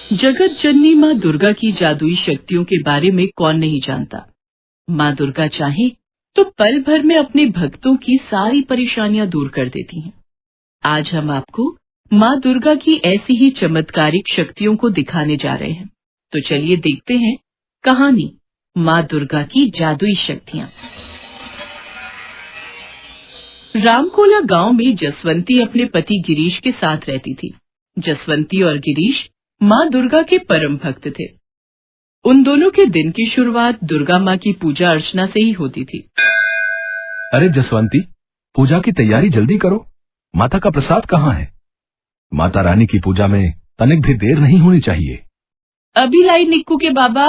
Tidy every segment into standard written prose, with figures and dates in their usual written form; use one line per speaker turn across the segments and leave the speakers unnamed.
जगत जननी माँ दुर्गा की जादुई शक्तियों के बारे में कौन नहीं जानता। माँ दुर्गा चाहे तो पल भर में अपने भक्तों की सारी परेशानियां दूर कर देती हैं। आज हम आपको माँ दुर्गा की ऐसी ही चमत्कारिक शक्तियों को दिखाने जा रहे हैं। तो चलिए देखते हैं कहानी माँ दुर्गा की जादुई शक्तियाँ। रामकोला गांव में जसवंती अपने पति गिरीश के साथ रहती थी। जसवंती और गिरीश माँ दुर्गा के परम भक्त थे। उन दोनों के दिन की शुरुआत दुर्गा माँ की पूजा अर्चना से ही होती थी।
अरे जसवंती, पूजा की तैयारी जल्दी करो। माता का प्रसाद कहाँ है? माता रानी की पूजा में तनिक भी देर नहीं होनी चाहिए।
अभी लाई निक्कू के बाबा।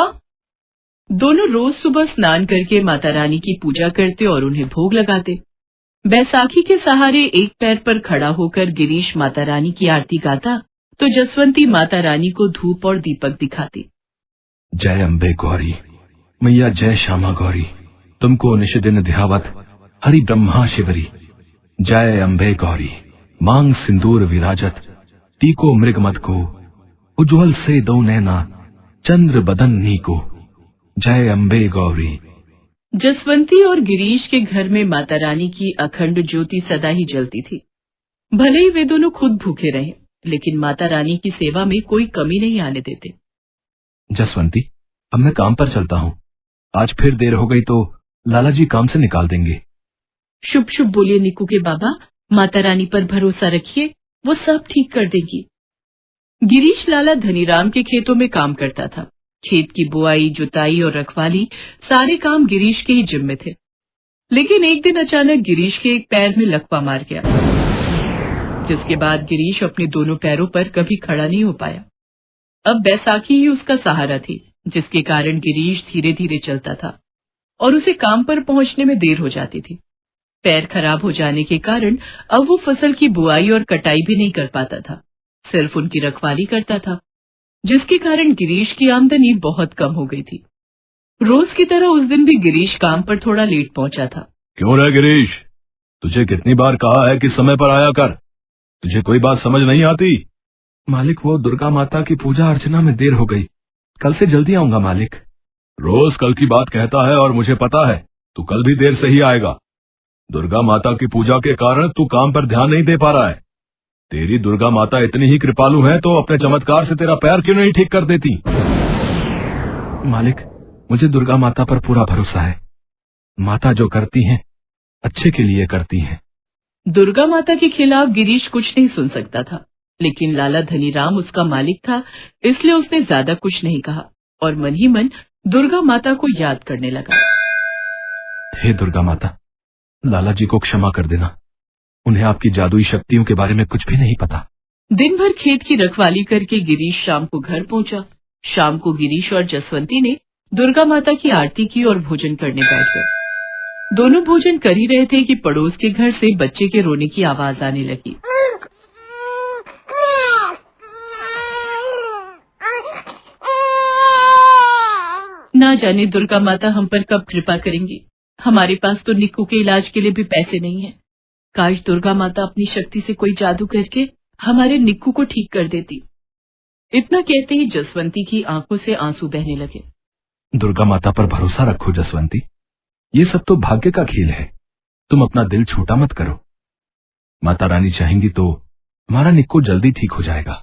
दोनों रोज सुबह स्नान करके माता रानी की पूजा करते और उन्हें भोग लगाते। बैसाखी के सहारे एक पैर पर खड़ा होकर गिरीश माता रानी की आरती गाता तो जसवंती माता रानी को धूप और दीपक दिखाती।
जय अम्बे गौरी, मैया जय श्यामा गौरी, तुमको निषदिन ध्यावत हरि ब्रह्मा शिवरी। जय अम्बे गौरी, मांग सिंदूर विराजत, टीको मृगमत को, उज्ज्वल से दो नैना, चंद्र बदन नीको। जय अम्बे गौरी।
जसवंती और गिरीश के घर में माता रानी की अखंड ज्योति सदा ही जलती थी। भले ही वे दोनों खुद भूखे रहे, लेकिन माता रानी की सेवा में कोई कमी नहीं आने देते।
जसवंती, अब मैं काम पर चलता हूँ। आज फिर देर हो गई तो लाला जी काम से निकाल देंगे।
शुभ शुभ बोलिए निक्कू के बाबा, माता रानी पर भरोसा रखिए, वो सब ठीक कर देगी। गिरीश लाला धनीराम के खेतों में काम करता था। खेत की बुआई, जुताई और रखवाली सारे काम गिरीश के ही जिम्मे थे। लेकिन एक दिन अचानक गिरीश के एक पैर में लकवा मार गया, जिसके बाद गिरीश अपने दोनों पैरों पर कभी खड़ा नहीं हो पाया। अब बैसाखी ही उसका सहारा थी, जिसके कारण गिरीश धीरे धीरे चलता था और उसे काम पर पहुंचने में देर हो जाती थी। पैर खराब हो जाने के कारण अब वो फसल की बुआई और कटाई भी नहीं कर पाता था, सिर्फ उनकी रखवाली करता था, जिसके कारण गिरीश की आमदनी बहुत कम हो गई थी। रोज की तरह उस दिन भी गिरीश काम पर थोड़ा लेट पहुंचा था।
क्यों रे गिरीश, तुझे कितनी बार कहा है कि समय पर आया कर, तुझे कोई बात समझ नहीं आती? मालिक, वो दुर्गा माता की पूजा अर्चना में देर हो गई, कल से जल्दी आऊंगा मालिक। रोज कल की बात कहता है और मुझे पता है तू कल भी देर से ही आएगा। दुर्गा माता की पूजा के कारण तू काम पर ध्यान नहीं दे पा रहा है। तेरी दुर्गा माता इतनी ही कृपालु है तो अपने चमत्कार से तेरा पैर क्यों नहीं ठीक कर देती? मालिक, मुझे दुर्गा माता पर पूरा भरोसा है। माता जो करती हैं अच्छे के लिए करती हैं।
दुर्गा माता के खिलाफ गिरीश कुछ नहीं सुन सकता था, लेकिन लाला धनीराम उसका मालिक था, इसलिए उसने ज्यादा कुछ नहीं कहा और मन ही मन दुर्गा माता को याद करने लगा।
हे दुर्गा माता, लाला जी को क्षमा कर देना, उन्हें आपकी जादुई शक्तियों के बारे में कुछ भी नहीं पता।
दिन भर खेत की रखवाली करके गिरीश शाम को घर पहुंचा। शाम को गिरीश और जसवंती ने दुर्गा माता की आरती की और भोजन करने बैठ गए। दोनों भोजन कर ही रहे थे कि पड़ोस के घर से बच्चे के रोने की आवाज आने लगी। ना जाने दुर्गा माता हम पर कब कृपा करेंगी। हमारे पास तो निक्कू के इलाज के लिए भी पैसे नहीं हैं। काश दुर्गा माता अपनी शक्ति से कोई जादू करके हमारे निक्कू को ठीक कर देती। इतना कहते ही जसवंती की आंखों से आंसू बहने लगे।
दुर्गा माता पर भरोसा रखो जसवंती, ये सब तो भाग्य का खेल है। तुम अपना दिल छोटा मत करो। माता रानी चाहेंगी तो हमारा निक्कू जल्दी ठीक हो जाएगा।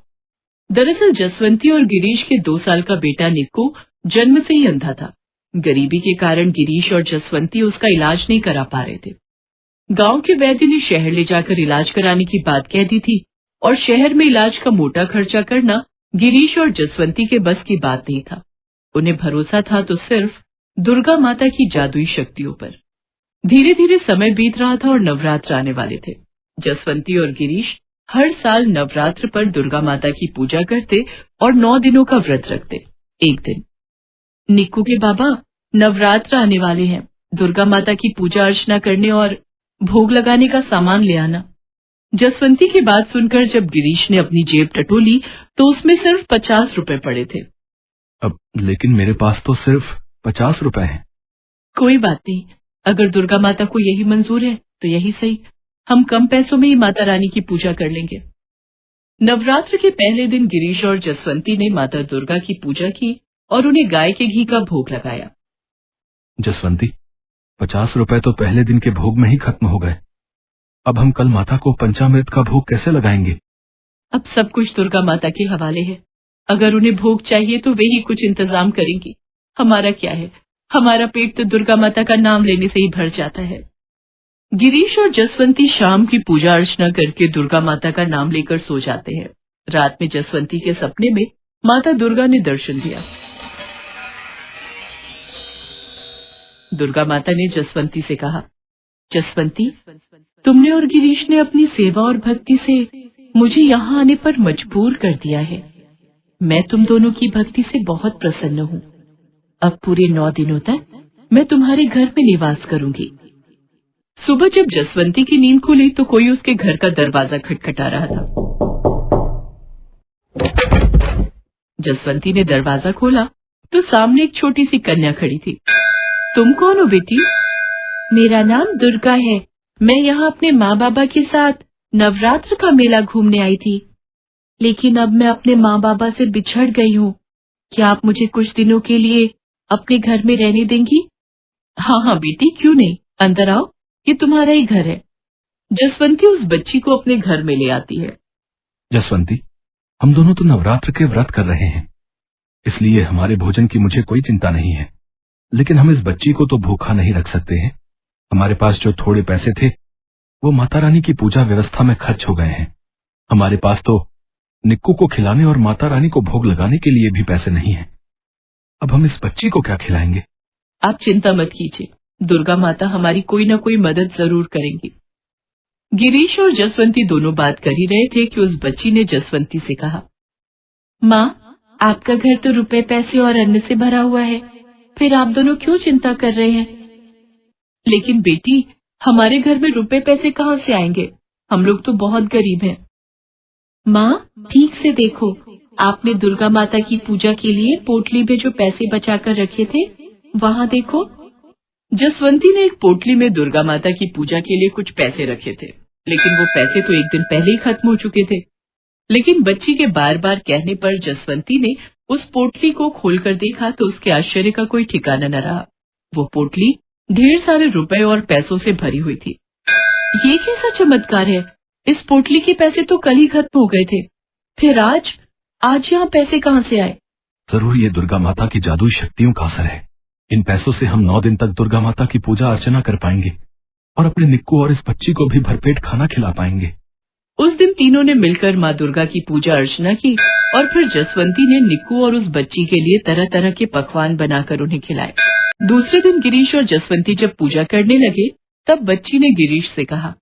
दरअसल जसवंती और गिरीश के 2 साल का बेटा निक्कू जन्म से ही अंधा था। गरीबी के कारण गिरीश और जसवंती उसका इलाज नहीं करा पा रहे थे। गांव के वैद्य ने शहर ले जाकर इलाज कराने की बात कह दी थी और शहर में इलाज का मोटा खर्चा करना गिरीश और जसवंती के बस की बात नहीं था। उन्हें भरोसा था तो सिर्फ दुर्गा माता की जादुई शक्तियों पर। धीरे धीरे समय बीत रहा था और नवरात्र आने वाले थे। जसवंती और गिरीश हर साल नवरात्र पर दुर्गा माता की पूजा करते और 9 दिनों का व्रत रखते। एक दिन, निक्कू के बाबा, नवरात्र आने वाले हैं, दुर्गा माता की पूजा अर्चना करने और भोग लगाने का सामान ले आना। जसवंती की बात सुनकर जब गिरीश ने अपनी जेब टटोली तो उसमें सिर्फ 50 रुपए पड़े थे।
अब लेकिन मेरे पास तो सिर्फ 50 रुपए हैं।
कोई बात नहीं, अगर दुर्गा माता को यही मंजूर है तो यही सही, हम कम पैसों में ही माता रानी की पूजा कर लेंगे। नवरात्र के पहले दिन गिरीश और जसवंती ने माता दुर्गा की पूजा की और उन्हें गाय के घी का भोग लगाया।
जसवंती, 50 रुपए तो पहले दिन के भोग में ही खत्म हो गए। अब हम कल माता को पंचामृत का भोग कैसे लगाएंगे?
अब सब कुछ दुर्गा माता के हवाले है। अगर उन्हें भोग चाहिए तो वे ही कुछ इंतजाम करेंगी। हमारा क्या है, हमारा पेट तो दुर्गा माता का नाम लेने से ही भर जाता है। गिरीश और जसवंती शाम की पूजा अर्चना करके दुर्गा माता का नाम लेकर सो जाते हैं। रात में जसवंती के सपने में माता दुर्गा ने दर्शन दिया। दुर्गा माता ने जसवंती से कहा, जसवंती, तुमने और गिरीश ने अपनी सेवा और भक्ति से मुझे यहाँ आने पर मजबूर कर दिया है। मैं तुम दोनों की भक्ति से बहुत प्रसन्न हूँ। अब पूरे 9 दिनों तक मैं तुम्हारे घर में निवास करूंगी। सुबह जब जसवंती की नींद खुली तो कोई उसके घर का दरवाजा खटखटा रहा था। जसवंती ने दरवाजा खोला तो सामने एक छोटी सी कन्या खड़ी थी। तुम कौन हो बेटी? मेरा नाम दुर्गा है। मैं यहाँ अपने माँ बाबा के साथ नवरात्र का मेला घूमने आई थी, लेकिन अब मैं अपने माँ बाबा से बिछड़ गई हूँ। क्या आप मुझे कुछ दिनों के लिए अपने घर में रहने देंगी? हाँ बेटी, क्यों नहीं, अंदर आओ, ये तुम्हारा ही घर है। जसवंती उस बच्ची को अपने घर में ले आती है।
जसवंती, हम दोनों तो नवरात्र के व्रत कर रहे हैं, इसलिए हमारे भोजन की मुझे कोई चिंता नहीं है। लेकिन हम इस बच्ची को तो भूखा नहीं रख सकते हैं। हमारे पास जो थोड़े पैसे थे वो माता रानी की पूजा व्यवस्था में खर्च हो गए हैं। हमारे पास तो निक्कू को खिलाने और माता रानी को भोग लगाने के लिए भी पैसे नहीं हैं। अब हम इस बच्ची को क्या खिलाएंगे?
आप चिंता मत कीजिए, दुर्गा माता हमारी कोई न कोई मदद जरूर करेंगी। गिरीश और जसवंती दोनों बात कर ही रहे थे कि उस बच्ची ने जसवंती से कहा, माँ, आपका घर तो रुपए पैसे और अन्न से भरा हुआ है, फिर आप दोनों क्यों चिंता कर रहे हैं? लेकिन बेटी, हमारे घर में रुपए पैसे कहाँ से आएंगे? हम लोग तो बहुत गरीब हैं। माँ, ठीक से देखो, आपने दुर्गा माता की पूजा के लिए पोटली में जो पैसे बचाकर रखे थे, वहाँ देखो। जसवंती ने एक पोटली में दुर्गा माता की पूजा के लिए कुछ पैसे रखे थे, लेकिन वो पैसे तो एक दिन पहले ही खत्म हो चुके थे। लेकिन बच्ची के बार बार कहने पर जसवंती ने उस पोटली को खोलकर देखा तो उसके आश्चर्य का कोई ठिकाना न रहा। वो पोटली ढेर सारे रुपए और पैसों से भरी हुई थी। ये कैसा चमत्कार है? इस पोटली के पैसे तो कल ही खत्म हो गए थे, फिर आज यहाँ पैसे कहाँ से आए?
जरूर ये दुर्गा माता की जादुई शक्तियों का असर है। इन पैसों से हम 9 दिन तक दुर्गा माता की पूजा अर्चना कर पाएंगे और अपने निक्कू और इस बच्ची को भी भरपेट खाना खिला पाएंगे।
उस दिन तीनों ने मिलकर माँ दुर्गा की पूजा अर्चना की और फिर जसवंती ने निक्कू और उस बच्ची के लिए तरह तरह के पकवान बनाकर उन्हें खिलाए। दूसरे दिन गिरीश और जसवंती जब पूजा करने लगे तब बच्ची ने गिरीश से कहा,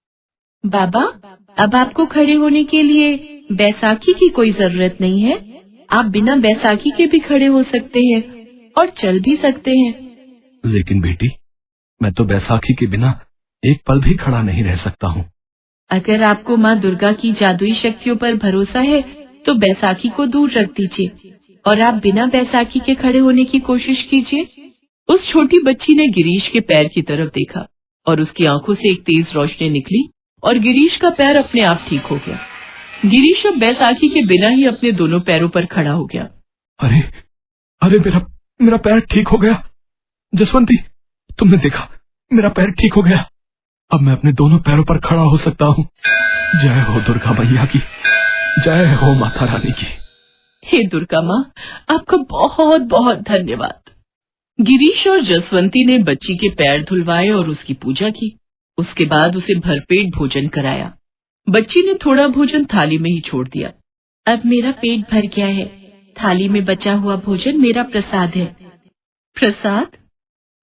बाबा, अब आपको खड़े होने के लिए बैसाखी की कोई जरूरत नहीं है। आप बिना बैसाखी के भी खड़े हो सकते हैं और चल भी सकते हैं।
लेकिन बेटी, मैं तो बैसाखी के बिना एक पल भी खड़ा नहीं रह सकता हूँ।
अगर आपको माँ दुर्गा की जादुई शक्तियों पर भरोसा है तो बैसाखी को दूर रख दीजिए और आप बिना बैसाखी के खड़े होने की कोशिश कीजिए। उस छोटी बच्ची ने गिरीश के पैर की तरफ देखा और उसकी आंखों से एक तेज रोशनी निकली और गिरीश का पैर अपने आप ठीक हो गया। गिरीश अब बैसाखी के बिना ही अपने दोनों पैरों पर खड़ा हो गया।
अरे अरे, मेरा पैर ठीक हो गया। जसवंती, तुमने देखा, मेरा पैर ठीक हो गया। अब मैं अपने दोनों पैरों पर खड़ा हो सकता हूँ। जय हो दुर्गा मैया की, जय हो माता रानी की।
हे दुर्गा माँ, आपका बहुत बहुत धन्यवाद। गिरीश और जसवंती ने बच्ची के पैर धुलवाए और उसकी पूजा की। उसके बाद उसे भरपेट भोजन कराया। बच्ची ने थोड़ा भोजन थाली में ही छोड़ दिया। अब मेरा पेट भर गया है। थाली में बचा हुआ भोजन मेरा प्रसाद है। प्रसाद?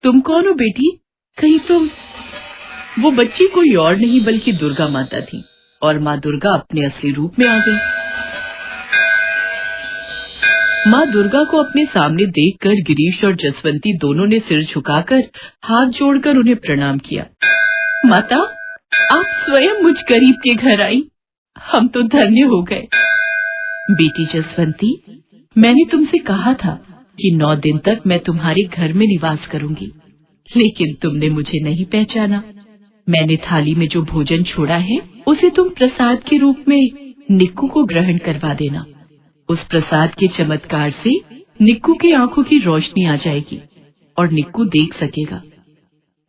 तुम कौन हो बेटी? कहीं तुम... वो बच्ची कोई और नहीं बल्कि दुर्गा माता थी और माँ दुर्गा अपने असली रूप में आ गई। माँ दुर्गा को अपने सामने देखकर गिरीश और जसवंती दोनों ने सिर झुकाकर हाथ जोड़कर उन्हें प्रणाम किया। माता, आप स्वयं मुझ गरीब के घर आई। हम तो धन्य हो गए। बेटी जसवंती, मैंने तुमसे कहा था कि 9 दिन तक मैं तुम्हारे घर में निवास करूंगी, लेकिन तुमने मुझे नहीं पहचाना। मैंने थाली में जो भोजन छोड़ा है उसे तुम प्रसाद के रूप में निक्कू को ग्रहण करवा देना। उस प्रसाद के चमत्कार से निक्कू की आंखों की रोशनी आ जाएगी और निक्कू देख सकेगा।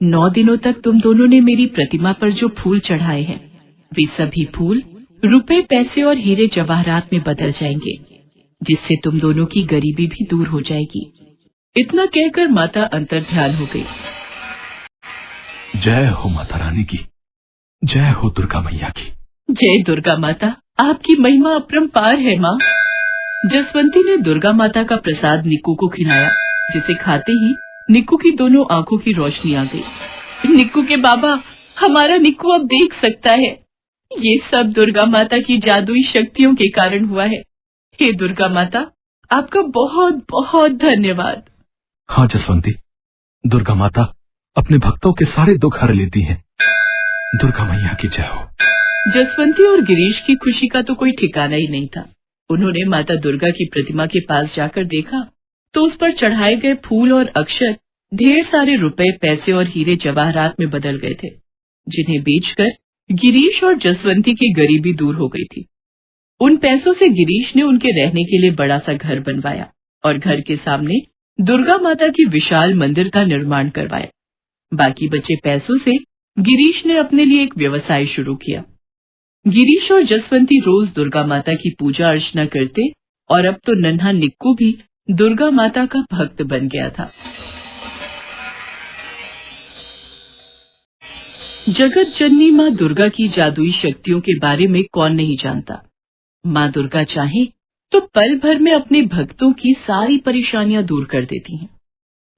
9 दिनों तक तुम दोनों ने मेरी प्रतिमा पर जो फूल चढ़ाए हैं, वे सभी फूल रुपए, पैसे और हीरे जवाहरात में बदल जाएंगे, जिससे तुम दोनों की गरीबी भी दूर हो जाएगी। इतना कहकर माता अंतर्ध्यान हो गई।
जय हो माता रानी की, जय हो दुर्गा मैया की।
जय दुर्गा माता, आपकी महिमा अपरंपार है माँ। जसवंती ने दुर्गा माता का प्रसाद निक्कू को खिलाया, जिसे खाते ही निक्कू की दोनों आंखों की रोशनी आ गई। निक्कू के बाबा, हमारा निक्कू अब देख सकता है। ये सब दुर्गा माता की जादुई शक्तियों के कारण हुआ है। हे दुर्गा माता, आपका बहुत बहुत धन्यवाद।
हाँ जसवंती, दुर्गा माता अपने भक्तों के सारे दुख हर लेती हैं। दुर्गा मैया की जय हो।
जसवंती और गिरीश की खुशी का तो कोई ठिकाना ही नहीं था। उन्होंने माता दुर्गा की प्रतिमा के पास जाकर देखा तो उस पर चढ़ाए गए फूल और अक्षत ढेर सारे रुपए, पैसे और हीरे जवाहरात में बदल गए थे, जिन्हें बेचकर गिरीश और जसवंती की गरीबी दूर हो गई थी। उन पैसों से गिरीश ने उनके रहने के लिए बड़ा सा घर बनवाया और घर के सामने दुर्गा माता की विशाल मंदिर का निर्माण करवाया। बाकी बचे पैसों से गिरीश ने अपने लिए एक व्यवसाय शुरू किया। गिरीश और जसवंती रोज दुर्गा माता की पूजा अर्चना करते और अब तो नन्हा निक्कू भी दुर्गा माता का भक्त बन गया था। जगत जननी माँ दुर्गा की जादुई शक्तियों के बारे में कौन नहीं जानता। माँ दुर्गा चाहे तो पल भर में अपने भक्तों की सारी परेशानियां दूर कर देती हैं।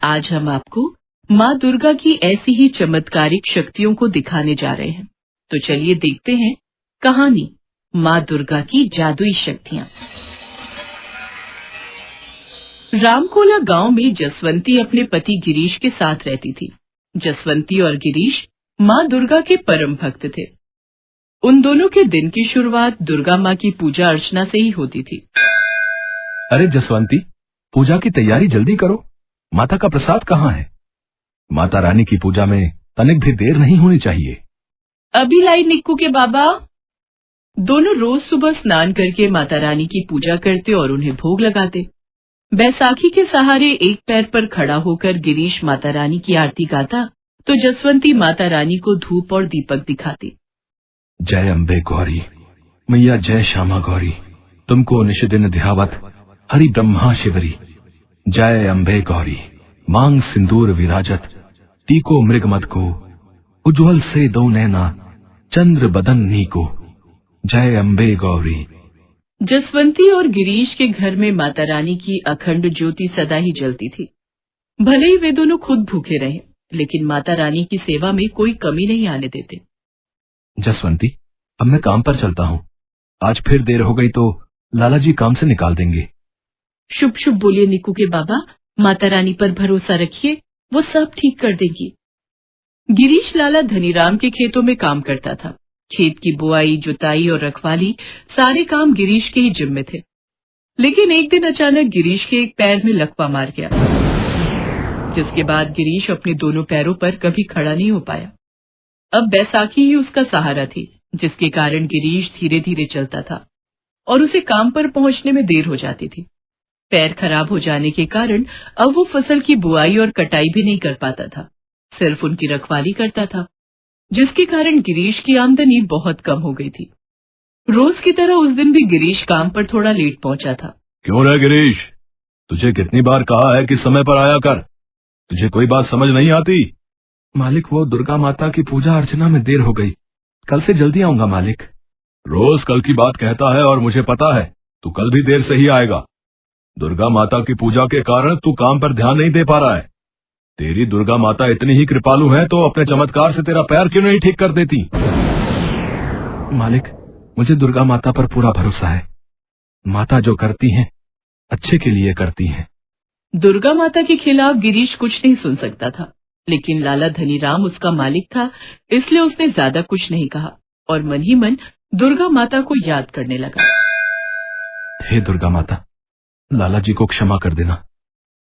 आज हम आपको माँ दुर्गा की ऐसी ही चमत्कारिक शक्तियों को दिखाने जा रहे हैं। तो चलिए देखते हैं कहानी माँ दुर्गा की जादुई शक्तियाँ। रामकोला गांव में जसवंती अपने पति गिरीश के साथ रहती थी। जसवंती और गिरीश माँ दुर्गा के परम भक्त थे। उन दोनों के दिन की शुरुआत दुर्गा माँ की पूजा अर्चना से ही होती थी।
अरे जसवंती, पूजा की तैयारी जल्दी करो। माता का प्रसाद कहाँ है? माता रानी की पूजा में तनिक भी देर नहीं होनी चाहिए।
अभी लाई निक्कू के बाबा। दोनों रोज सुबह स्नान करके माता रानी की पूजा करते और उन्हें भोग लगाते। बैसाखी के सहारे एक पैर पर खड़ा होकर गिरीश माता रानी की आरती गाता तो जसवंती माता रानी को धूप और दीपक दिखाती।
जय अम्बे गौरी मैया, जय श्यामा गौरी, तुमको निषदिन ध्यावत हरि ब्रह्मा शिवरी। जय अम्बे गौरी, मांग सिंदूर विराजत, टीको मृगमद को, उज्ज्वल से दो नैना, चंद्र बदन नीको। जय अम्बे गौरी।
जसवंती और गिरीश के घर में माता रानी की अखंड ज्योति सदा ही जलती थी। भले ही वे दोनों खुद भूखे रहे, लेकिन माता रानी की सेवा में कोई कमी नहीं आने देते।
जसवंती, अब मैं काम पर चलता हूँ। आज फिर देर हो गई तो लाला जी काम से निकाल देंगे।
शुभ शुभ बोलिए निक्कू के बाबा, माता रानी पर भरोसा रखिए, वो सब ठीक कर देगी। गिरीश लाला धनीराम के खेतों में काम करता था। खेत की बुआई, जुताई और रखवाली सारे काम गिरीश के ही जिम्मे थे। लेकिन एक दिन अचानक गिरीश के एक पैर में लकवा मार गया, जिसके बाद गिरीश अपने दोनों पैरों पर कभी खड़ा नहीं हो पाया। अब बैसाखी ही उसका सहारा थी, जिसके कारण गिरीश धीरे धीरे चलता था और उसे काम पर पहुंचने में देर हो जाती थी। पैर खराब हो जाने के कारण अब वो फसल की बुआई और कटाई भी नहीं कर पाता था, सिर्फ उनकी रखवाली करता था, जिसके कारण गिरीश की आमदनी बहुत कम हो गई थी। रोज की तरह उस दिन भी गिरीश काम पर थोड़ा लेट पहुंचा था।
क्यों रे गिरीश, तुझे कितनी बार कहा है कि समय पर आया कर, तुझे कोई बात समझ नहीं आती? मालिक, वो दुर्गा माता की पूजा अर्चना में देर हो गई, कल से जल्दी आऊंगा मालिक। रोज कल की बात कहता है और मुझे पता है तू कल भी देर से ही आएगा। दुर्गा माता की पूजा के कारण तू काम पर ध्यान नहीं दे पा रहा है। तेरी दुर्गा माता इतनी ही कृपालु है तो अपने चमत्कार से तेरा पैर क्यों नहीं ठीक कर देती? मालिक, मुझे दुर्गा माता पर पूरा भरोसा है। माता जो करती हैं अच्छे के लिए करती हैं।
दुर्गा माता के खिलाफ गिरीश कुछ नहीं सुन सकता था, लेकिन लाला धनीराम उसका मालिक था, इसलिए उसने ज्यादा कुछ नहीं कहा और मन ही मन दुर्गा माता को याद करने लगा।
हे दुर्गा माता, लाला जी को क्षमा कर देना,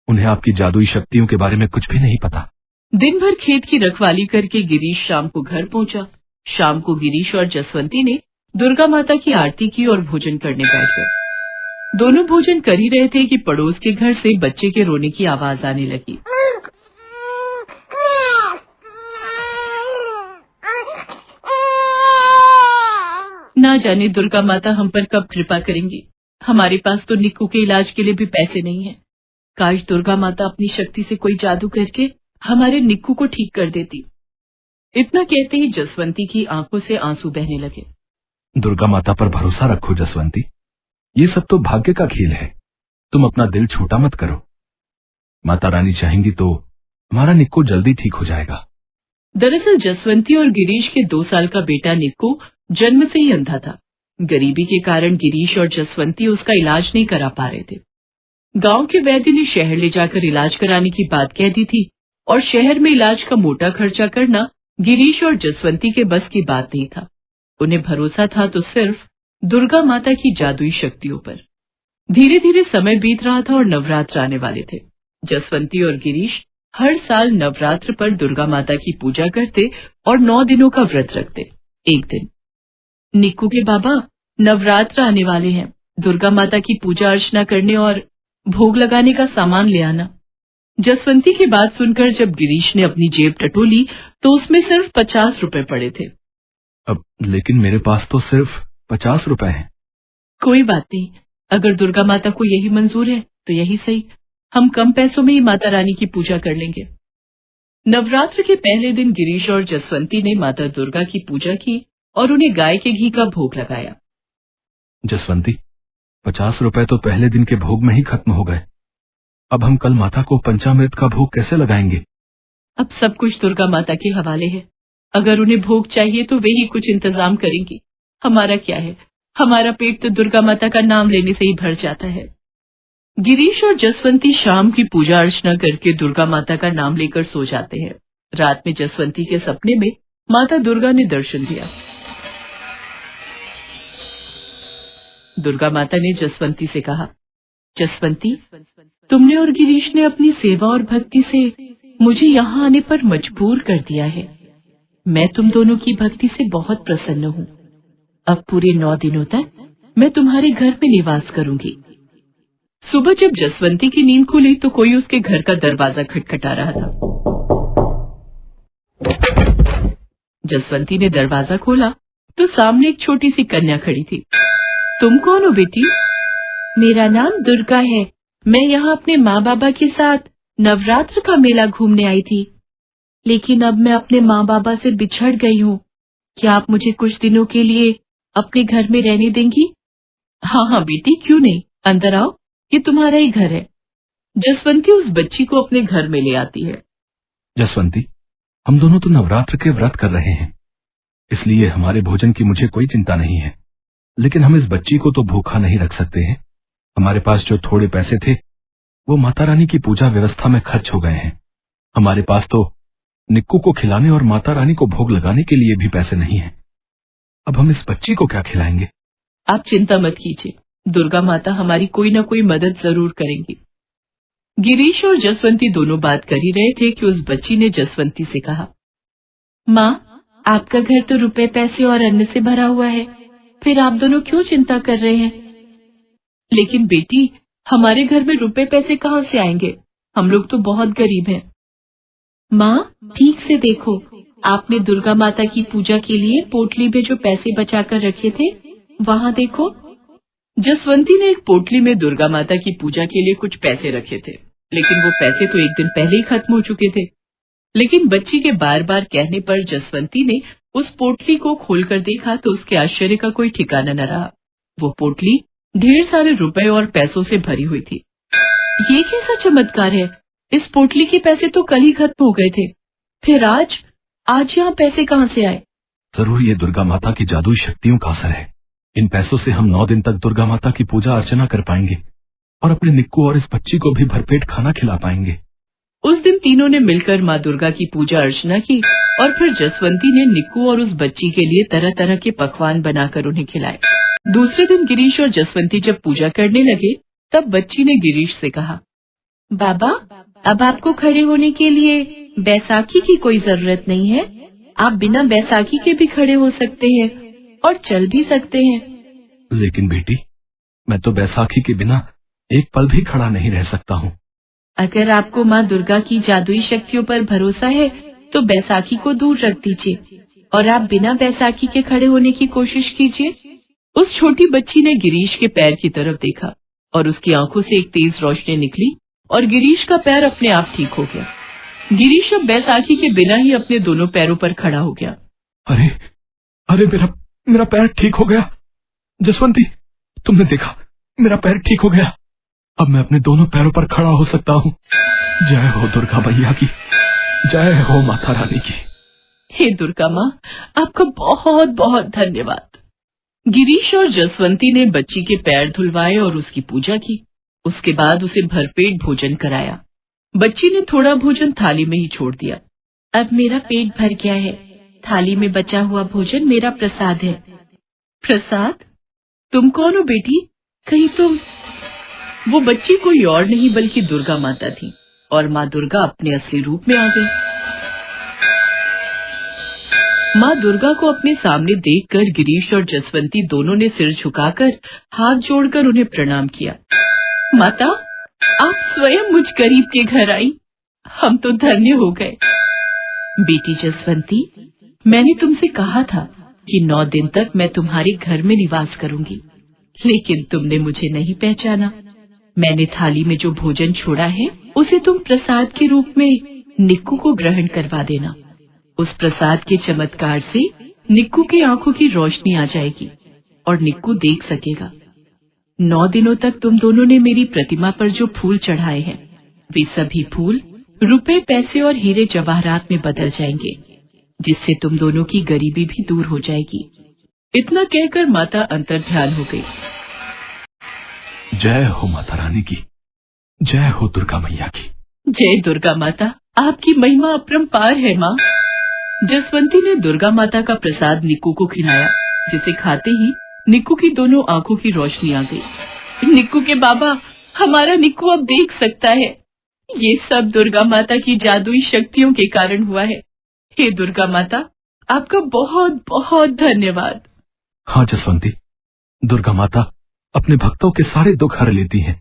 उन्हें आपकी जादुई शक्तियों के बारे में कुछ भी नहीं पता।
दिन भर खेत की रखवाली करके गिरीश शाम को घर पहुंचा। शाम को गिरीश और जसवंती ने दुर्गा माता की आरती की और भोजन करने बैठ गए। दोनों भोजन कर ही रहे थे कि पड़ोस के घर से बच्चे के रोने की आवाज आने लगी। ना जाने दुर्गा माता हम पर कब कृपा करेंगी। हमारे पास तो निक्कू के इलाज के लिए भी पैसे नहीं है। काश दुर्गा माता अपनी शक्ति से कोई जादू करके हमारे निक्कू को ठीक कर देती। इतना कहते ही जसवंती की आंखों से आंसू बहने लगे।
दुर्गा माता पर भरोसा रखो जसवंती, ये सब तो भाग्य का खेल है। तुम अपना दिल छोटा मत करो। माता रानी चाहेंगी तो हमारा निक्कू जल्दी ठीक हो जाएगा।
दरअसल जसवंती और गिरीश के 2 साल का बेटा निक्कू जन्म से ही अंधा था। गरीबी के कारण गिरीश और जसवंती उसका इलाज नहीं करा पा रहे थे। गांव के वैद्य ने शहर ले जाकर इलाज कराने की बात कह दी थी और शहर में इलाज का मोटा खर्चा करना गिरीश और जसवंती के बस की बात नहीं था। उन्हें भरोसा था तो सिर्फ दुर्गा माता की जादुई शक्तियों पर। धीरे धीरे समय बीत रहा था और नवरात्र आने वाले थे। जसवंती और गिरीश हर साल नवरात्र पर दुर्गा माता की पूजा करते और 9 दिनों का व्रत रखते। एक दिन, निक्कू के बाबा, नवरात्र आने वाले हैं, दुर्गा माता की पूजा अर्चना करने और भोग लगाने का सामान ले आना। जसवंती की बात सुनकर जब गिरीश ने अपनी जेब टटोली तो उसमें सिर्फ 50 रुपए पड़े थे।
अब लेकिन मेरे पास तो सिर्फ 50 रुपए हैं।
कोई बात नहीं, अगर दुर्गा माता को यही मंजूर है तो यही सही। हम कम पैसों में ही माता रानी की पूजा कर लेंगे। नवरात्र के पहले दिन गिरीश और जसवंती ने माता दुर्गा की पूजा की और उन्हें गाय के घी का भोग लगाया।
जसवंती, 50 रुपए तो पहले दिन के भोग में ही खत्म हो गए। अब हम कल माता को पंचामृत का भोग कैसे लगाएंगे?
अब सब कुछ दुर्गा माता के हवाले है। अगर उन्हें भोग चाहिए तो वे ही कुछ इंतजाम करेंगी। हमारा क्या है, हमारा पेट तो दुर्गा माता का नाम लेने से ही भर जाता है। गिरीश और जसवंती शाम की पूजा अर्चना करके दुर्गा माता का नाम लेकर सो जाते हैं। रात में जसवंती के सपने में माता दुर्गा ने दर्शन दिया। दुर्गा माता ने जसवंती से कहा, जसवंती, तुमने और गिरीश ने अपनी सेवा और भक्ति से मुझे यहाँ आने पर मजबूर कर दिया है। मैं तुम दोनों की भक्ति से बहुत प्रसन्न हूँ। अब पूरे 9 दिनों तक मैं तुम्हारे घर में निवास करूंगी। सुबह जब जसवंती की नींद खुली तो कोई उसके घर का दरवाजा खटखटा रहा था। जसवंती ने दरवाजा खोला तो सामने एक छोटी सी कन्या खड़ी थी। तुम कौन हो बेटी? मेरा नाम दुर्गा है। मैं यहाँ अपने माँ बाबा के साथ नवरात्र का मेला घूमने आई थी, लेकिन अब मैं अपने माँ बाबा से बिछड़ गई हूँ। क्या आप मुझे कुछ दिनों के लिए अपने घर में रहने देंगी? हाँ हाँ बेटी, क्यों नहीं, अंदर आओ, ये तुम्हारा ही घर है। जसवंती उस बच्ची को अपने घर में ले आती है।
जसवंती, हम दोनों तो नवरात्र के व्रत कर रहे हैं, इसलिए हमारे भोजन की मुझे कोई चिंता नहीं है। लेकिन हम इस बच्ची को तो भूखा नहीं रख सकते हैं। हमारे पास जो थोड़े पैसे थे वो माता रानी की पूजा व्यवस्था में खर्च हो गए हैं। हमारे पास तो निक्कू को खिलाने और माता रानी को भोग लगाने के लिए भी पैसे नहीं हैं। अब हम इस बच्ची को क्या खिलाएंगे?
आप चिंता मत कीजिए, दुर्गा माता हमारी कोई न कोई मदद जरूर करेंगी। गिरीश और जसवंती दोनों बात कर ही रहे थे कि उस बच्ची ने जसवंती से कहा, माँ, आपका घर तो रुपए पैसे और अन्न से भरा हुआ है, फिर आप दोनों क्यों चिंता कर रहे हैं? लेकिन बेटी, हमारे घर में रुपए पैसे कहाँ से आएंगे? हम लोग तो बहुत गरीब हैं। माँ, ठीक से देखो, आपने दुर्गा माता की पूजा के लिए पोटली में जो पैसे बचाकर रखे थे, वहाँ देखो। जसवंती ने एक पोटली में दुर्गा माता की पूजा के लिए कुछ पैसे रखे थे, लेकिन वो पैसे तो एक दिन पहले ही खत्म हो चुके थे। लेकिन बच्ची के बार बार कहने पर जसवंती ने उस पोटली को खोलकर देखा तो उसके आश्चर्य का कोई ठिकाना न रहा। वो पोटली ढेर सारे रुपए और पैसों से भरी हुई थी। ये कैसा चमत्कार है? इस पोटली के पैसे तो कल ही खत्म हो गए थे, फिर आज यहाँ पैसे कहाँ से आए?
जरूर ये दुर्गा माता की जादुई शक्तियों का असर है। इन पैसों से हम 9 दिन तक दुर्गा माता की पूजा अर्चना कर पाएंगे और अपने निक्कू और इस बच्ची को भी भरपेट खाना खिला पाएंगे।
उस दिन तीनों ने मिलकर माँ दुर्गा की पूजा अर्चना की और फिर जसवंती ने निक्कू और उस बच्ची के लिए तरह तरह के पकवान बनाकर उन्हें खिलाए। दूसरे दिन गिरीश और जसवंती जब पूजा करने लगे तब बच्ची ने गिरीश से कहा, बाबा, अब आपको खड़े होने के लिए बैसाखी की कोई जरूरत नहीं है। आप बिना बैसाखी के भी खड़े हो सकते हैं और चल भी सकते हैं।
लेकिन बेटी, मैं तो बैसाखी के बिना एक पल भी खड़ा नहीं रह सकता हूँ।
अगर आपको माँ दुर्गा की जादुई शक्तियों पर भरोसा है तो बैसाखी को दूर रख दीजिए और आप बिना बैसाखी के खड़े होने की कोशिश कीजिए। उस छोटी बच्ची ने गिरीश के पैर की तरफ देखा और उसकी आंखों से एक तेज रोशनी निकली और गिरीश का पैर अपने आप ठीक हो गया। गिरीश अब बैसाखी के बिना ही अपने दोनों पैरों पर खड़ा हो गया।
अरे अरे, मेरा मेरा पैर ठीक हो गया। जसवंती, तुमने देखा, मेरा पैर ठीक हो गया। अब मैं अपने दोनों पैरों पर खड़ा हो सकता हूँ। जय हो दुर्गा मैया की, जय हो माता रानी की।
हे दुर्गा माँ, आपका बहुत बहुत धन्यवाद। गिरीश और जसवंती ने बच्ची के पैर धुलवाए और उसकी पूजा की। उसके बाद उसे भरपेट भोजन कराया। बच्ची ने थोड़ा भोजन थाली में ही छोड़ दिया। अब मेरा पेट भर गया है। थाली में बचा हुआ भोजन मेरा प्रसाद है। प्रसाद? तुम कौन हो बेटी? कहीं तुम... वो बच्ची कोई और नहीं बल्कि दुर्गा माता थी और माँ दुर्गा अपने असली रूप में आ गई। माँ दुर्गा को अपने सामने देखकर गिरीश और जसवंती दोनों ने सिर झुकाकर हाथ जोड़कर उन्हें प्रणाम किया। माता, आप स्वयं मुझ गरीब के घर आई। हम तो धन्य हो गए। बेटी जसवंती, मैंने तुमसे कहा था कि 9 दिन तक मैं तुम्हारे घर में निवास करूंगी, लेकिन तुमने मुझे नहीं पहचाना। मैंने थाली में जो भोजन छोड़ा है उसे तुम प्रसाद के रूप में निक्कू को ग्रहण करवा देना। उस प्रसाद के चमत्कार से निक्कू की आंखों की रोशनी आ जाएगी और निक्कू देख सकेगा। 9 दिनों तक तुम दोनों ने मेरी प्रतिमा पर जो फूल चढ़ाए हैं, वे सभी फूल रुपए, पैसे और हीरे जवाहरात में बदल जाएंगे, जिससे तुम दोनों की गरीबी भी दूर हो जाएगी। इतना कहकर माता अंतर्ध्यान हो गई।
जय हो माता रानी की, जय हो दुर्गा मैया की।
जय दुर्गा माता, आपकी महिमा अपरंपार है माँ। जसवंती ने दुर्गा माता का प्रसाद निक्कू को खिलाया, जिसे खाते ही निक्कू की दोनों आंखों की रोशनी आ गई। निक्कू के बाबा, हमारा निक्कू अब देख सकता है। ये सब दुर्गा माता की जादुई शक्तियों के कारण हुआ है। हे दुर्गा माता, आपका बहुत बहुत धन्यवाद।
हाँ जसवंती, दुर्गा माता अपने भक्तों के सारे दुख हर लेती हैं।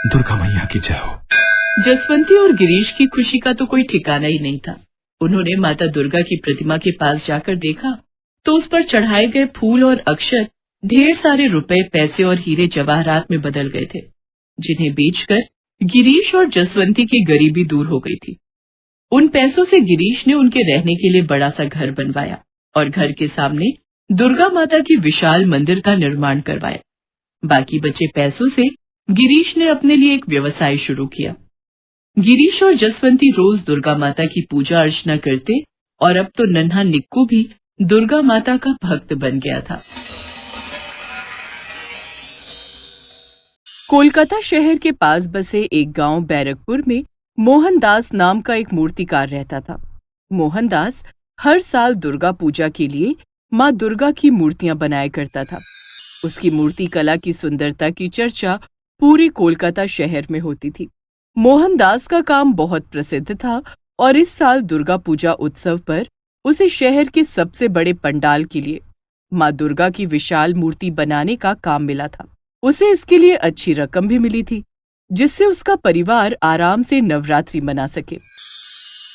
दुर्गा मैया की जय हो।
जसवंती और गिरीश की खुशी का तो कोई ठिकाना ही नहीं था। उन्होंने माता दुर्गा की प्रतिमा के पास जाकर देखा तो उस पर चढ़ाए गए फूल और अक्षत ढेर सारे रुपए, पैसे और हीरे जवाहरात में बदल गए थे, जिन्हें बेचकर गिरीश और जसवंती की गरीबी दूर हो गई थी। उन पैसों से गिरीश ने उनके रहने के लिए बड़ा सा घर बनवाया और घर के सामने दुर्गा माता की विशाल मंदिर का निर्माण करवाया। बाकी बचे पैसों से गिरीश ने अपने लिए एक व्यवसाय शुरू किया। गिरीश और जसवंती रोज दुर्गा माता की पूजा अर्चना करते और अब तो नन्हा निक्कू भी दुर्गा माता का भक्त बन गया था।
कोलकाता शहर के पास बसे एक गांव बैरकपुर में मोहनदास नाम का एक मूर्तिकार रहता था। मोहनदास हर साल दुर्गा पूजा के लिए माँ दुर्गा की मूर्तियां बनाया करता था। उसकी मूर्ति कला की सुंदरता की चर्चा पूरे कोलकाता शहर में होती थी। मोहनदास का काम बहुत प्रसिद्ध था और इस साल दुर्गा पूजा उत्सव पर उसे शहर के सबसे बड़े पंडाल के लिए माँ दुर्गा की विशाल मूर्ति बनाने का काम मिला था। उसे इसके लिए अच्छी रकम भी मिली थी, जिससे उसका परिवार आराम से नवरात्रि मना सके।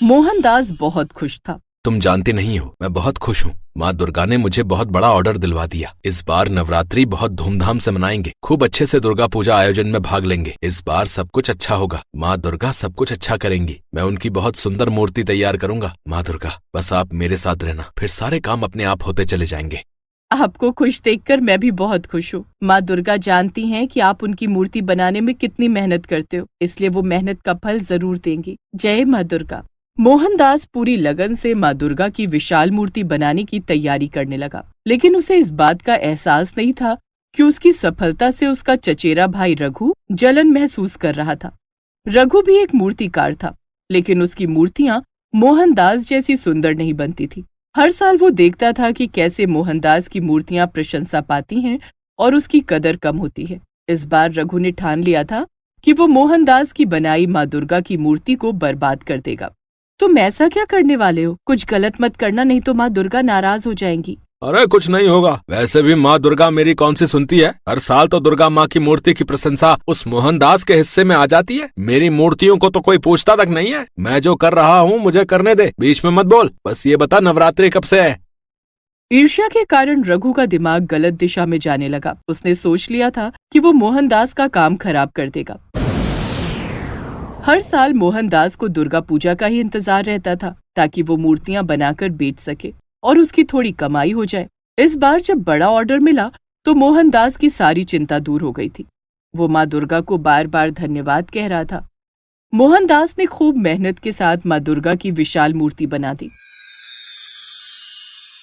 मोहनदास बहुत खुश था।
तुम जानते नहीं हो, मैं बहुत खुश हूँ। माँ दुर्गा ने मुझे बहुत बड़ा ऑर्डर दिलवा दिया। इस बार नवरात्रि बहुत धूमधाम से मनाएंगे। खूब अच्छे से दुर्गा पूजा आयोजन में भाग लेंगे। इस बार सब कुछ अच्छा होगा। माँ दुर्गा सब कुछ अच्छा करेंगी। मैं उनकी बहुत सुंदर मूर्ति तैयार करूंगा। माँ दुर्गा, बस आप मेरे साथ रहना, फिर सारे काम अपने आप होते चले जाएंगे।
आपको खुश देखकर मैं भी बहुत खुश हूँ। माँ दुर्गा जानती हैं कि आप उनकी मूर्ति बनाने में कितनी मेहनत करते हो, इसलिए वो मेहनत का फल जरूर देंगी। जय माँ दुर्गा। मोहनदास पूरी लगन से माँ दुर्गा की विशाल मूर्ति बनाने की तैयारी करने लगा, लेकिन उसे इस बात का एहसास नहीं था कि उसकी सफलता से उसका चचेरा भाई रघु जलन महसूस कर रहा था। रघु भी एक मूर्तिकार था, लेकिन उसकी मूर्तियां मोहनदास जैसी सुंदर नहीं बनती थी। हर साल वो देखता था कि कैसे मोहनदास की मूर्तियां प्रशंसा पाती हैं और उसकी कदर कम होती है। इस बार रघु ने ठान लिया था कि वो मोहनदास की बनाई माँ दुर्गा की मूर्ति को बर्बाद कर देगा। तुम ऐसा क्या करने वाले हो? कुछ गलत मत करना, नहीं तो माँ दुर्गा नाराज हो जाएंगी।
अरे कुछ नहीं होगा, वैसे भी माँ दुर्गा मेरी कौन सी सुनती है। हर साल तो दुर्गा माँ की मूर्ति की प्रशंसा उस मोहनदास के हिस्से में आ जाती है। मेरी मूर्तियों को तो कोई पूछता तक नहीं है। मैं जो कर रहा हूँ मुझे करने दे, बीच में मत बोल। बस ये बता नवरात्रि कब से है?
ईर्ष्या के कारण रघु का दिमाग गलत दिशा में जाने लगा। उसने सोच लिया था कि वो मोहनदास का काम खराब कर देगा। हर साल मोहनदास को दुर्गा पूजा का ही इंतजार रहता था ताकि वो मूर्तियां बनाकर बेच सके और उसकी थोड़ी कमाई हो जाए। इस बार जब बड़ा ऑर्डर मिला तो मोहनदास की सारी चिंता दूर हो गई थी। वो माँ दुर्गा को बार बार धन्यवाद कह रहा था। मोहनदास ने खूब मेहनत के साथ माँ दुर्गा की विशाल मूर्ति बना दी।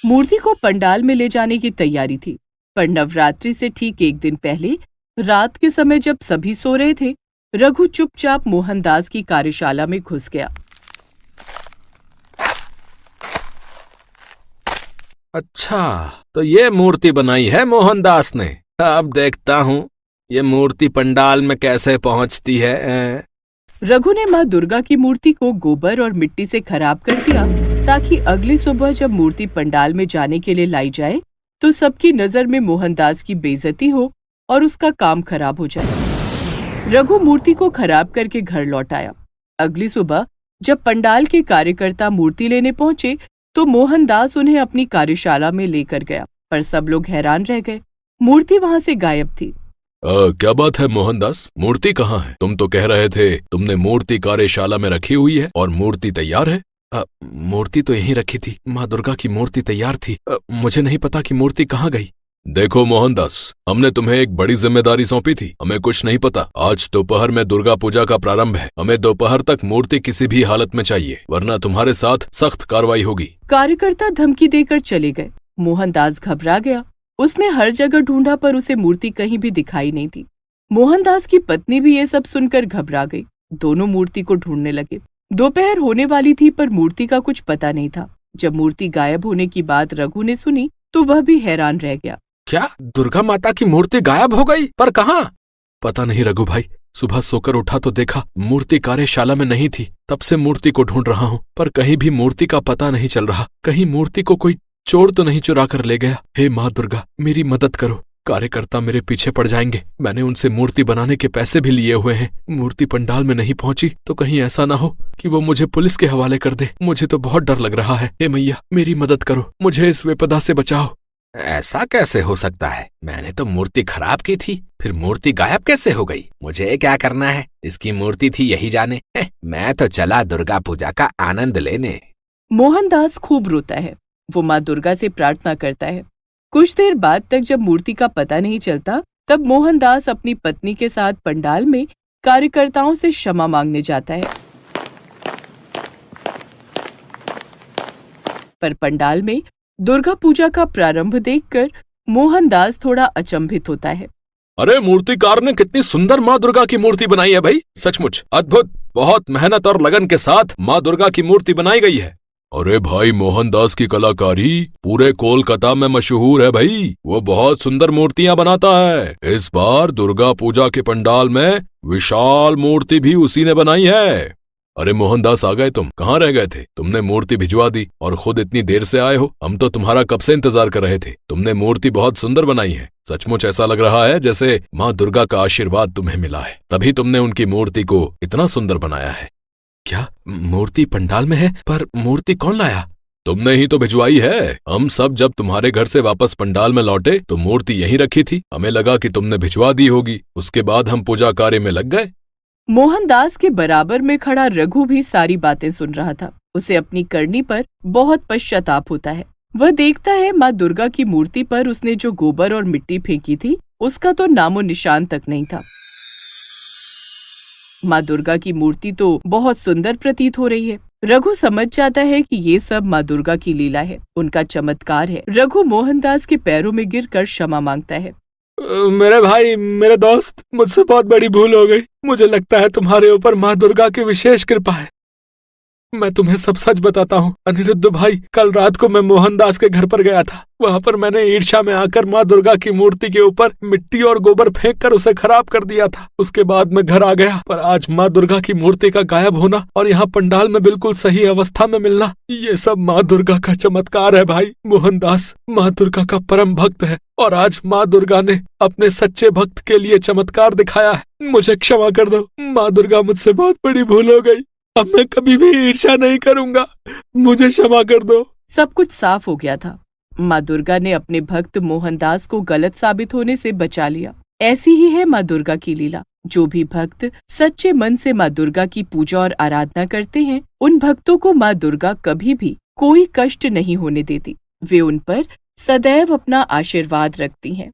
मूर्ति को पंडाल में ले जाने की तैयारी थी, पर नवरात्रि से ठीक एक दिन पहले रात के समय जब सभी सो रहे थे, रघु चुपचाप मोहनदास की कार्यशाला में घुस गया।
अच्छा, तो ये मूर्ति बनाई है मोहनदास ने। अब देखता हूँ ये मूर्ति पंडाल में कैसे पहुँचती है।
रघु ने माँ दुर्गा की मूर्ति को गोबर और मिट्टी से खराब कर दिया ताकि अगली सुबह जब मूर्ति पंडाल में जाने के लिए लाई जाए तो सबकी नजर में मोहनदास की बेइज्जती हो और उसका काम खराब हो जाए। रघु मूर्ति को खराब करके घर लौट आया। अगली सुबह जब पंडाल के कार्यकर्ता मूर्ति लेने पहुंचे तो मोहनदास उन्हें अपनी कार्यशाला में लेकर गया, पर सब लोग हैरान रह गए। मूर्ति वहां से गायब थी।
क्या बात है मोहनदास, मूर्ति कहाँ है? तुम तो कह रहे थे तुमने मूर्ति कार्यशाला में रखी हुई है और मूर्ति तैयार है। मूर्ति तो यहीं रखी थी, माँ दुर्गा की मूर्ति तैयार थी। मुझे नहीं पता कि मूर्ति कहाँ गई। देखो मोहनदास, हमने तुम्हें एक बड़ी जिम्मेदारी सौंपी थी, हमें कुछ नहीं पता। आज दोपहर में दुर्गा पूजा का प्रारंभ है, हमें दोपहर तक मूर्ति किसी भी हालत में चाहिए, वरना तुम्हारे साथ सख्त कार्रवाई होगी।
कार्यकर्ता धमकी देकर चले गए। मोहनदास घबरा गया। उसने हर जगह ढूंढा पर उसे मूर्ति कहीं भी दिखाई नहीं थी। मोहनदास की पत्नी भी ये सब सुनकर घबरा गई। दोनों मूर्ति को ढूंढने लगे। दोपहर होने वाली थी पर मूर्ति का कुछ पता नहीं था। जब मूर्ति गायब होने की बात रघु ने सुनी तो वह भी हैरान रह गया।
क्या दुर्गा माता की मूर्ति गायब हो गई? पर कहाँ? पता नहीं रघु भाई, सुबह सोकर उठा तो देखा मूर्ति कार्यशाला में नहीं थी। तब से मूर्ति को ढूंढ रहा हूँ पर कहीं भी मूर्ति का पता नहीं चल रहा। कहीं मूर्ति को कोई चोर तो नहीं चुरा कर ले गया। हे माँ दुर्गा, मेरी मदद करो, कार्यकर्ता मेरे पीछे पड़ जाएंगे। मैंने उनसे मूर्ति बनाने के पैसे भी लिए हुए हैं। मूर्ति पंडाल में नहीं पहुंची तो कहीं ऐसा ना हो कि वो मुझे पुलिस के हवाले कर दे। मुझे तो बहुत डर लग रहा है। हे मैया, मेरी मदद करो, मुझे इस विपदा से बचाओ। ऐसा कैसे हो सकता है? मैंने तो मूर्ति खराब की थी, फिर मूर्ति गायब कैसे हो गई? मुझे क्या करना है? इसकी मूर्ति थी यही जाने। मैं तो चला दुर्गा पूजा का आनंद लेने।
मोहनदास खूब रोता है। वो माँ दुर्गा से प्रार्थना करता है। कुछ देर बाद तक जब मूर्ति का पता नहीं चलता तब मोहनदास अपनी पत्नी के साथ पंडाल में कार्यकर्ताओं से क्षमा मांगने जाता है। पर पंडाल में दुर्गा पूजा का प्रारंभ देखकर मोहनदास थोड़ा अचंभित होता है।
अरे मूर्तिकार ने कितनी सुंदर माँ दुर्गा की मूर्ति बनाई है भाई, सचमुच अद्भुत। बहुत मेहनत और लगन के साथ माँ दुर्गा की मूर्ति बनाई गई है। अरे भाई, मोहनदास की कलाकारी पूरे कोलकाता में मशहूर है भाई। वो बहुत सुंदर मूर्तियां बनाता है। इस बार दुर्गा पूजा के पंडाल में विशाल मूर्ति भी उसी ने बनाई है। अरे मोहनदास, आ गए तुम? कहाँ रह गए थे? तुमने मूर्ति भिजवा दी और खुद इतनी देर से आए हो। हम तो तुम्हारा कब से इंतजार कर रहे थे। तुमने मूर्ति बहुत सुंदर बनाई है। सचमुच ऐसा लग रहा है जैसे माँ दुर्गा का आशीर्वाद तुम्हें मिला है, तभी तुमने उनकी मूर्ति को इतना सुंदर बनाया है। क्या मूर्ति पंडाल में है? पर मूर्ति कौन लाया? तुमने ही तो भिजवाई है। हम सब जब तुम्हारे घर से वापस पंडाल में लौटे तो मूर्ति यहीं रखी थी। हमें लगा कि तुमने भिजवा दी होगी। उसके बाद हम पूजा कार्य में लग गए।
मोहनदास के बराबर में खड़ा रघु भी सारी बातें सुन रहा था। उसे अपनी करनी पर बहुत पश्चाताप होता है। वह देखता है माँ दुर्गा की मूर्ति पर उसने जो गोबर और मिट्टी फेंकी थी उसका तो नामो निशान तक नहीं था। माँ दुर्गा की मूर्ति तो बहुत सुंदर प्रतीत हो रही है। रघु समझ जाता है कि ये सब माँ दुर्गा की लीला है, उनका चमत्कार है। रघु मोहनदास के पैरों में गिरकर क्षमा मांगता है।
मेरे भाई, मेरे दोस्त, मुझसे बहुत बड़ी भूल हो गई। मुझे लगता है तुम्हारे ऊपर माँ दुर्गा की विशेष कृपा है।
मैं तुम्हें सब सच बताता हूँ अनिरुद्ध भाई। कल रात को मैं मोहनदास के घर पर गया था। वहाँ पर मैंने ईर्ष्या में आकर माँ दुर्गा की मूर्ति के ऊपर मिट्टी और गोबर फेंक कर उसे खराब कर दिया था। उसके बाद मैं घर आ गया, पर आज माँ दुर्गा की मूर्ति का गायब होना और यहाँ पंडाल में बिल्कुल सही अवस्था में मिलना, ये सब माँ दुर्गा का चमत्कार है भाई। मोहनदास माँ दुर्गा का परम भक्त है और आज माँ दुर्गा ने अपने सच्चे भक्त के लिए चमत्कार दिखाया है। मुझे क्षमा कर दो माँ दुर्गा, मुझसे बहुत बड़ी भूल हो गई। अब मैं कभी भी ईर्ष्या नहीं करूंगा, मुझे क्षमा कर दो।
सब कुछ साफ हो गया था। माँ दुर्गा ने अपने भक्त मोहनदास को गलत साबित होने से बचा लिया। ऐसी ही है माँ दुर्गा की लीला। जो भी भक्त सच्चे मन से माँ दुर्गा की पूजा और आराधना करते हैं, उन भक्तों को माँ दुर्गा कभी भी कोई कष्ट नहीं होने देती। वे उन पर सदैव अपना आशीर्वाद रखती हैं।